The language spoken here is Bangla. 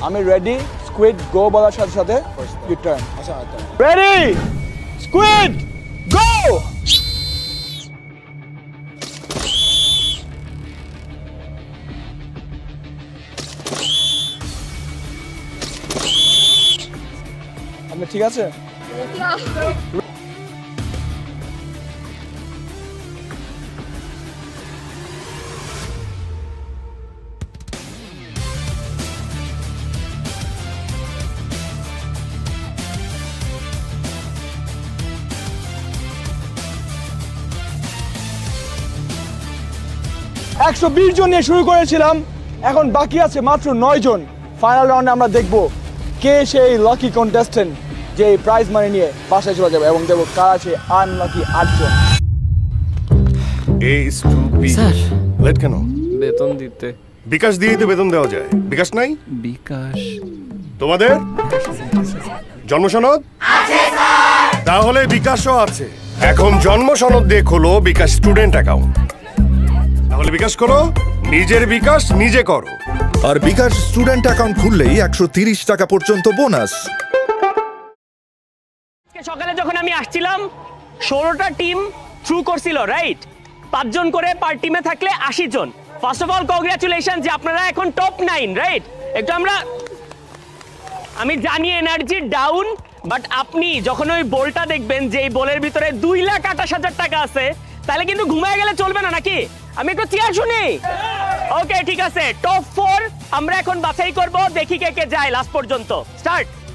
আমি রেডি, স্কুইড গো বলার সাথে সাথে ইউ টার্ন। আচ্ছা রেডি, স্কুইড গো। আপনি ঠিক আছে? একশো 20 জন নিয়ে শুরু করেছিলাম, এখন বাকি আছে মাত্র 9 জন। ফাইনাল রাউন্ডে আমরা দেখব কে সেই লাকি কন্টেস্টেন্ট যে প্রাইজ মানি নিয়ে বাসায় চলে যাবে, এবং দেখব কার আছে আনলাকি 8 জন। স্যার লেট কেন? বেতন দিতে। বিকাশ দিয়েই তো বেতন দেওয়া যায়। বিকাশ নাই? বিকাশ তোমাদের জন্ম সনদ আছে স্যার। তাহলে বিকাশও আছে। এখন জন্ম সনদ দিয়ে খোলো বিকাশ স্টুডেন্ট অ্যাকাউন্ট। তাহলে বিকাশ করো, নিজের বিকাশ নিজে করো। আর বিকাশ স্টুডেন্ট অ্যাকাউন্ট খুললেই 130 টাকা পর্যন্ত বোনাস। সকালে যখন আমি আসছিলাম 16টা টিম থ্রু করছিল, রাইট? 5 জন করে পার টিমে থাকলে 80 জন। ফার্স্ট অফ অল কংগ্রাচুলেশন যে আপনারা এখন টপ 9, রাইট? একটু আমি জানি এনার্জি ডাউন, বাট আপনি যখন ওই বলটা দেখবেন যে এই বলের ভিতরে 2,28,000 টাকা আছে, তাহলে কিন্তু ঘুমায় গেলে চলবে না নাকি? আমি একটু চেয়ার শুনি। ওকে ঠিক আছে, টপ 4 আমরা এখন বাছাই করব, দেখি কে কে যায় লাস্ট পর্যন্ত। স্টার্ট।